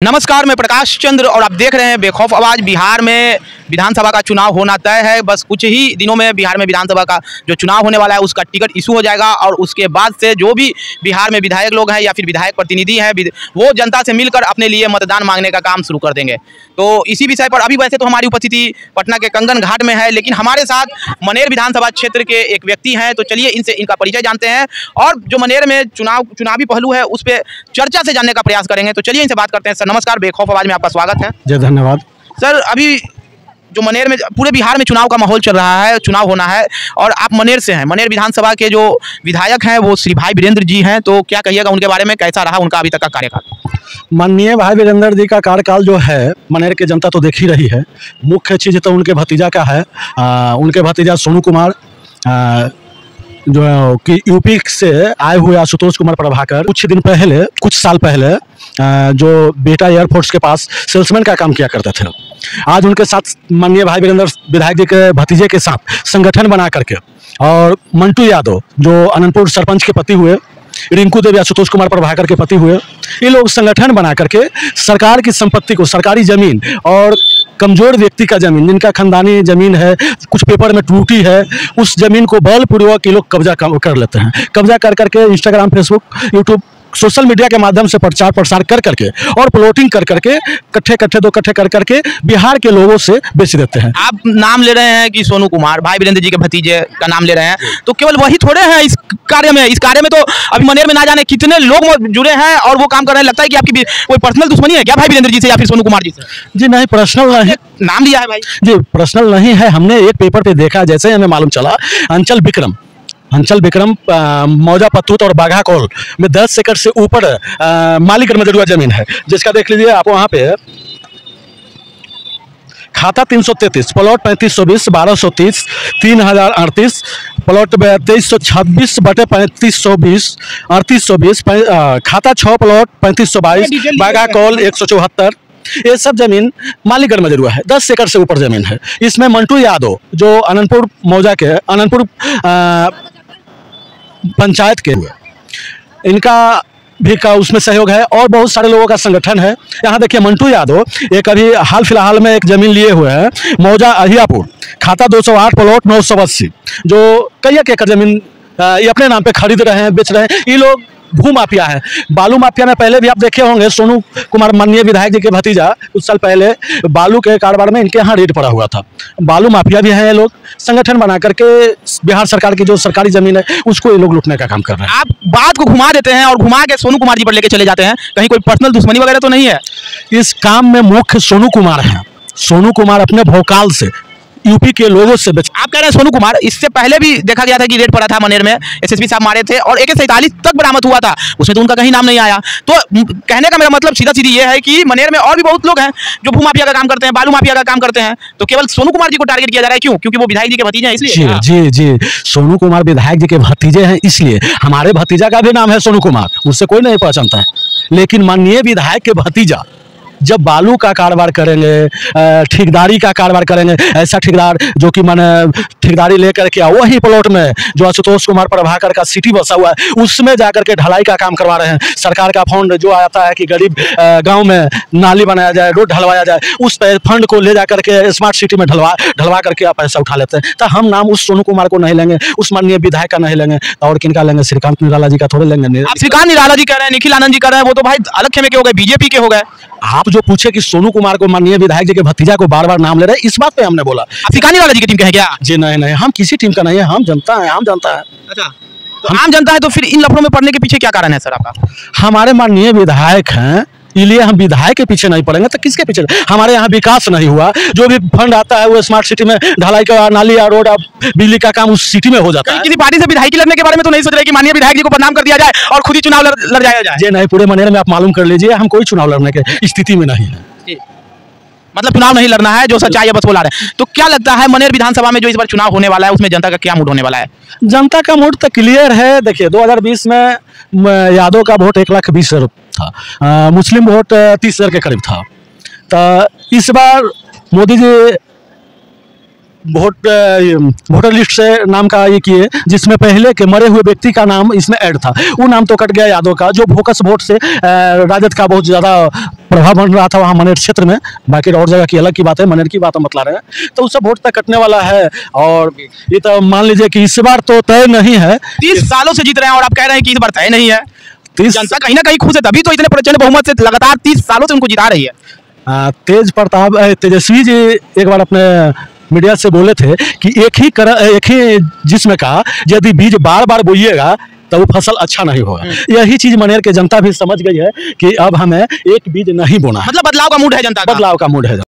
नमस्कार, मैं प्रकाश चंद्र और आप देख रहे हैं बेखौफ आवाज़। बिहार में विधानसभा का चुनाव होना तय है। बस कुछ ही दिनों में बिहार में विधानसभा का जो चुनाव होने वाला है उसका टिकट इशू हो जाएगा और उसके बाद से जो भी बिहार में विधायक लोग हैं या फिर विधायक प्रतिनिधि हैं वो जनता से मिलकर अपने लिए मतदान मांगने का काम शुरू कर देंगे। तो इसी विषय पर अभी वैसे तो हमारी उपस्थिति पटना के कंगन घाट में है, लेकिन हमारे साथ मनेर विधानसभा क्षेत्र के एक व्यक्ति हैं। तो चलिए इनका परिचय जानते हैं और जो मनेर में चुनावी पहलू है उस पर चर्चा से जानने का प्रयास करेंगे। तो चलिए इनसे बात करते हैं। सर नमस्कार, बेखौफ आवाज़ में आपका स्वागत है। जी धन्यवाद। सर, अभी जो मनेर में पूरे बिहार में चुनाव का माहौल चल रहा है, चुनाव होना है और आप मनेर से हैं। मनेर विधानसभा के जो विधायक हैं वो श्री भाई वीरेंद्र जी हैं। तो क्या कहिएगा उनके बारे में, कैसा रहा उनका अभी तक का कार्यकाल? माननीय भाई वीरेंद्र जी का कार्यकाल जो है मनेर की जनता तो देख ही रही है। मुख्य चीज़ तो उनके भतीजा का है। उनके भतीजा सोनू कुमार जो कि यूपी से आए हुए आशुतोष कुमार प्रभाकर कुछ साल पहले जो बेटा एयरफोर्स के पास सेल्समैन का काम किया करते थे, आज उनके साथ माननीय भाई वीरेंद्र विधायक जी के भतीजे के साथ संगठन बना करके और मंटू यादव जो अनंतपुर सरपंच के पति हुए, रिंकू देवी आशुतोष कुमार प्रभाकर के पति हुए, ये लोग संगठन बना करके सरकार की संपत्ति को, सरकारी जमीन और कमजोर व्यक्ति का जमीन, जिनका खानदानी जमीन है, कुछ पेपर में त्रुटि है, उस जमीन को बलपूर्वक ये लोग कब्जा कर लेते हैं। कब्जा कर करके Instagram, Facebook, YouTube, social media के माध्यम से प्रचार प्रसार कर करके और प्लॉटिंग कर करके दो कट्ठे कर करके बिहार के लोगों से बेच देते हैं। आप नाम ले रहे हैं कि सोनू कुमार भाई वीरेंद्र जी के भतीजे का नाम ले रहे हैं, तो केवल वही थोड़े हैं इस कार्य में तो अभी मनेर में ना जाने कितने लोग जुड़े हैं और वो काम कर रहे हैं। लगता है कि आपकी कोई पर्सनल दुश्मनी है क्या भाई वीरेंद्र जी से या फिर सोनू कुमार जी से? जी नहीं, पर्सनल नहीं, नाम लिया है भाई जी, पर्सनल नहीं है। हमने एक पेपर पे देखा, जैसे हमें मालूम चला, अंचल विक्रम मौजा पत्तूत और बाघा कौल में 10 एकड़ से ऊपर मालीगढ़ में जरूर जमीन है, जिसका देख लीजिए आप वहाँ पे खाता 333, प्लॉट 3520, 1230, 3038, प्लॉट 2326 बटे 3520, 3820, खाता 6 प्लॉट 3522, बाघा कौल 174, ये सब जमीन मालीगढ़ में जरूर है। 10 एकड़ से ऊपर जमीन है। इसमें मंटू यादव जो अनंतपुर पंचायत के हुए, इनका भी का उसमें सहयोग है और बहुत सारे लोगों का संगठन है। यहाँ देखिए मंटू यादव एक अभी हाल फिलहाल में एक जमीन लिए हुए हैं मौजा अहियापुर, खाता 208, प्लॉट 980, जो कई एकड़ जमीन ये अपने नाम पे खरीद रहे हैं, बेच रहे हैं। ये लोग भू माफिया है, बालू माफिया में पहले भी आप देखे होंगे। सोनू कुमार माननीय विधायक जी के भतीजा कुछ साल पहले बालू के कारोबार में इनके यहाँ रेड पड़ा हुआ था। बालू माफिया भी हैं ये लोग, संगठन बना करके बिहार सरकार की जो सरकारी जमीन है उसको ये लोग लूटने का काम कर रहे हैं। आप बात को घुमा देते हैं और घुमा के सोनू कुमार जी पर लेके चले जाते हैं। कहीं कोई पर्सनल दुश्मनी वगैरह तो नहीं है? इस काम में मुख्य सोनू कुमार है। सोनू कुमार अपने भोकाल से यूपी के लोगों से आप कह रहे हैं सोनू कुमार, इससे पहले भी देखा गया था कि रेड पड़ा था मनेर में, एसएसपी साहब मारे थे और AK-47 तक बरामद हुआ था, उसमें तो उनका कहीं नाम नहीं आया। तो कहने का मेरा मतलब सीधा सीधी ये है कि मनेर में और भी बहुत लोग हैं जो भू माफिया का काम करते हैं, बालू माफिया का काम करते हैं। तो केवल सोनू कुमार जी को टारगेट किया जा रहा है, क्यों? क्योंकि वो विधायक जी के भतीजे हैं इसलिए? जी, सोनू कुमार विधायक जी के भतीजे हैं इसलिए। हमारे भतीजा का भी नाम है सोनू कुमार, उससे कोई नहीं पहचानता है। लेकिन माननीय विधायक के भतीजा जब बालू का कारोबार करेंगे, ठेकेदारी का कारोबार करेंगे, ऐसा ठेकेदार जो कि मैंने ठेकेदारी लेकर के वही प्लॉट में जो आशुतोष कुमार प्रभाकर का सिटी बसा हुआ है उसमें जाकर के ढलाई का काम करवा रहे हैं। सरकार का फंड जो आता है कि गरीब गांव में नाली बनाया जाए, रोड ढलवाया जाए, उस फंड को ले जाकर के स्मार्ट सिटी में ढलवा करके आप पैसा उठा लेते हैं। तो हम नाम उस सोनू कुमार को नहीं लेंगे, उस माननीय विधायक का नहीं लेंगे, और किनका लेंगे? श्रीकांत निराला जी का थोड़े लेंगे। श्रीकांत निराला जी कह रहे हैं, निखिल आनंद जी कह रहे हैं, वो तो भाई अलग खेमे के हो गए, बीजेपी के हो गए। आप जो पूछे कि सोनू कुमार को माननीय विधायक जी के भतीजा को बार बार नाम ले रहे हैं, इस बात पे हमने बोला श्रीकांत वाला जी की टीम का है क्या? जी नहीं, हम किसी टीम का नहीं है, हम जनता है, आम जनता है। अच्छा, तो आम जनता है, तो फिर इन लफड़ों में पड़ने के पीछे क्या कारण है सर आपका? हमारे माननीय विधायक हैं, इसलिए हम विधायक के पीछे नहीं पड़ेंगे तो किसके पीछे? हमारे यहाँ विकास नहीं हुआ, जो भी फंड आता है वो स्मार्ट सिटी में ढलाई का, नाली या रोड, बिजली का काम उस सिटी में हो जाता है। किसी पार्टी से विधायकी लड़ने के बारे में तो नहीं सोच रहे कि माननीय विधायक जी को बदनाम कर दिया जाए और खुद ही चुनाव लड़ जाया जाए? जी नहीं, पूरे मनेर में आप मालूम कर लीजिए, हम कोई चुनाव लड़ने की स्थिति में नहीं है। मतलब चुनाव नहीं लड़ना है, जो सच्चाई है बस वो ला रहे हैं। तो क्या लगता है मनेर विधानसभा में जो इस बार चुनाव होने वाला है उसमें जनता का क्या मूड होने वाला है? जनता का मूड तो क्लियर है। देखिए 2020 में यादव का वोट 1,20,000 था, मुस्लिम वोट 30,000 के करीब था। तो इस बार मोदी जी वोटर लिस्ट से नाम का ये किए, जिसमें पहले के मरे हुए व्यक्ति का नाम इसमें ऐड था। वो नाम तो कट गया यादव का, जो फोकस वोट से राजद का बहुत ज़्यादा प्रभाव बन रहा था वहाँ मनेर क्षेत्र में। बाकी और जगह की अलग की बात है, मनेर की बात हम बतला रहे हैं। तो उस सब वोट तक कटने वाला है, और ये तो मान लीजिए कि इस बार तो तय नहीं है। 30 सालों से जीत रहे हैं और आप कह रहे हैं कि इस बार तय नहीं है। जनता कहीं ना कहीं खुश है, तभी तो इतने प्रचंड बहुमत से लगातार 30 सालों से उनको जिता रही है। तेजस्वी जी एक बार अपने मीडिया से बोले थे कि एक ही जिस्म का यदि बीज बार बार बोइएगा तो वो फसल अच्छा नहीं होगा। यही चीज मनेर के जनता भी समझ गई है कि अब हमें एक बीज नहीं बोना है। मतलब बदलाव का मूड है जनता का। बदलाव का मूड है।